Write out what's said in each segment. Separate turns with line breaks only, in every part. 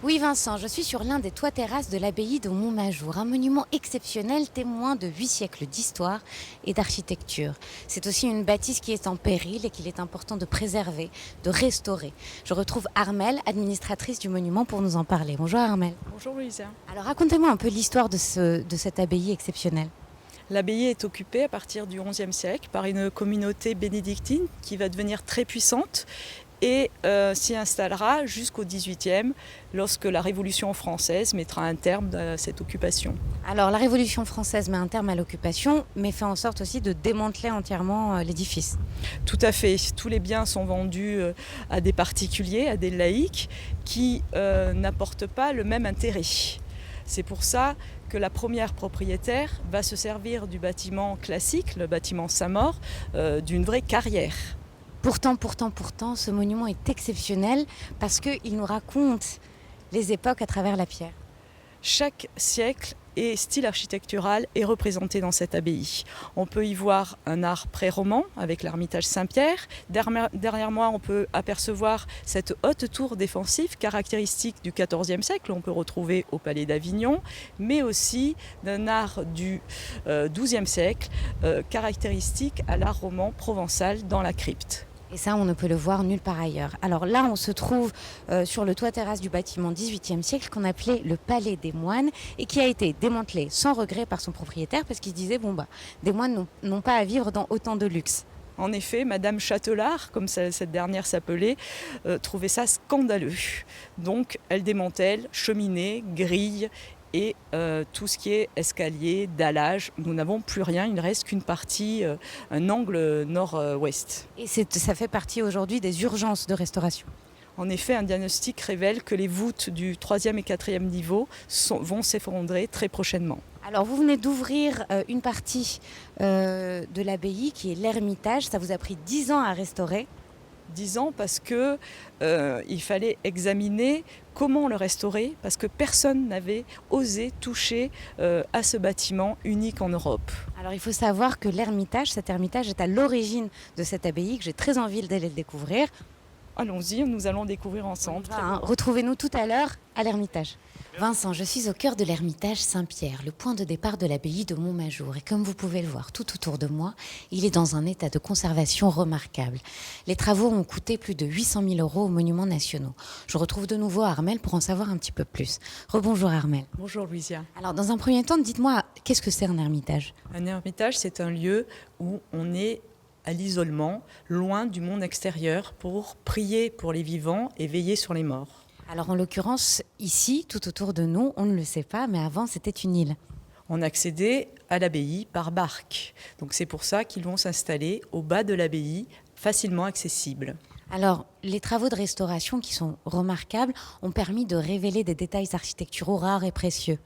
Oui Vincent, je suis sur l'un des toits terrasses de l'abbaye de Montmajour, un monument exceptionnel témoin de 8 siècles d'histoire et d'architecture. C'est aussi une bâtisse qui est en péril et qu'il est important de préserver, de restaurer. Je retrouve Armelle, administratrice du monument, pour nous en parler. Bonjour Armelle.
Bonjour Louisa.
Alors racontez-moi un peu l'histoire de cette abbaye exceptionnelle.
L'abbaye est occupée à partir du XIe siècle par une communauté bénédictine qui va devenir très puissante et s'y installera jusqu'au XVIIIe lorsque la Révolution française mettra un terme à cette occupation.
Alors la Révolution française met un terme à l'occupation, mais fait en sorte aussi de démanteler entièrement l'édifice.
Tout à fait, tous les biens sont vendus à des particuliers, à des laïcs qui n'apportent pas le même intérêt. C'est pour ça que la première propriétaire va se servir du bâtiment classique, le bâtiment Saint-Maur, d'une vraie carrière.
Pourtant, ce monument est exceptionnel parce qu'il nous raconte les époques à travers la pierre.
Chaque siècle et style architectural est représenté dans cette abbaye. On peut y voir un art pré-roman avec l'ermitage Saint-Pierre. Derrière moi, on peut apercevoir cette haute tour défensive caractéristique du XIVe siècle. On peut retrouver au Palais d'Avignon, mais aussi d'un art du XIIe siècle caractéristique à l'art roman provençal dans la crypte.
Et ça, on ne peut le voir nulle part ailleurs. Alors là, on se trouve sur le toit terrasse du bâtiment 18e siècle qu'on appelait le Palais des Moines et qui a été démantelé sans regret par son propriétaire parce qu'il se disait, des moines n'ont pas à vivre dans autant de luxe.
En effet, Madame Châtelard, comme cette dernière s'appelait, trouvait ça scandaleux. Donc elle démantèle cheminée, grille et tout ce qui est escalier, dallage. Nous n'avons plus rien, il ne reste qu'une partie, un angle nord-ouest.
Et ça fait partie aujourd'hui des urgences de restauration.
En effet, un diagnostic révèle que les voûtes du 3e et 4e niveau vont s'effondrer très prochainement.
Alors vous venez d'ouvrir une partie de l'abbaye qui est l'ermitage. Ça vous a pris 10 ans à restaurer.
10 ans parce que il fallait examiner comment le restaurer, parce que personne n'avait osé toucher à ce bâtiment unique en Europe.
Alors il faut savoir que cet ermitage est à l'origine de cette abbaye, que j'ai très envie d'aller le découvrir.
Allons-y, nous allons découvrir ensemble.
Retrouvez-nous tout à l'heure à l'ermitage. Vincent, je suis au cœur de l'ermitage Saint-Pierre, le point de départ de l'abbaye de Montmajour. Et comme vous pouvez le voir tout autour de moi, il est dans un état de conservation remarquable. Les travaux ont coûté plus de 800 000 € aux monuments nationaux. Je retrouve de nouveau Armelle pour en savoir un petit peu plus. Rebonjour Armelle.
Bonjour Louisia.
Alors dans un premier temps, dites-moi, qu'est-ce que c'est un ermitage ?
Un ermitage, c'est un lieu où on est à l'isolement, loin du monde extérieur, pour prier pour les vivants et veiller sur les morts.
Alors en l'occurrence, ici, tout autour de nous, on ne le sait pas, mais avant c'était une île.
On accédait à l'abbaye par barque. Donc c'est pour ça qu'ils vont s'installer au bas de l'abbaye, facilement accessible.
Alors, les travaux de restauration qui sont remarquables ont permis de révéler des détails architecturaux rares et précieux.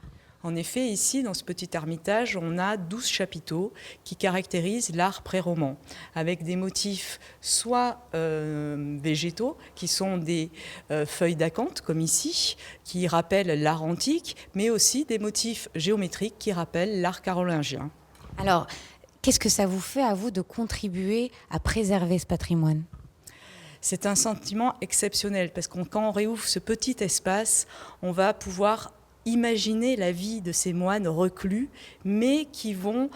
En effet, ici, dans ce petit ermitage, on a 12 chapiteaux qui caractérisent l'art pré-roman, avec des motifs soit végétaux, qui sont des feuilles d'acanthe, comme ici, qui rappellent l'art antique, mais aussi des motifs géométriques qui rappellent l'art carolingien.
Alors, qu'est-ce que ça vous fait à vous de contribuer à préserver ce patrimoine ?
C'est un sentiment exceptionnel, parce que quand on réouvre ce petit espace, on va pouvoir imaginer la vie de ces moines reclus, mais qui vont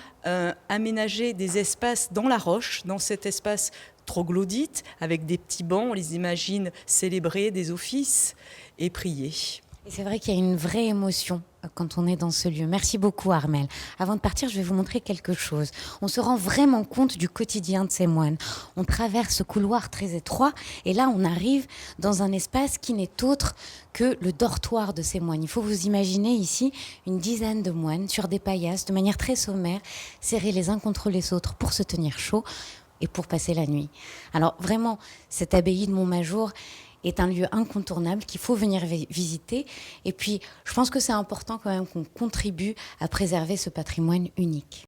aménager des espaces dans la roche, dans cet espace troglodyte, avec des petits bancs, on les imagine célébrer des offices et prier.
Et c'est vrai qu'il y a une vraie émotion quand on est dans ce lieu. Merci beaucoup Armelle. Avant de partir, je vais vous montrer quelque chose. On se rend vraiment compte du quotidien de ces moines. On traverse ce couloir très étroit et là on arrive dans un espace qui n'est autre que le dortoir de ces moines. Il faut vous imaginer ici une dizaine de moines sur des paillasses de manière très sommaire, serrés les uns contre les autres pour se tenir chaud et pour passer la nuit. Alors vraiment, cette abbaye de Montmajour est un lieu incontournable qu'il faut venir visiter. Et puis, je pense que c'est important quand même qu'on contribue à préserver ce patrimoine unique.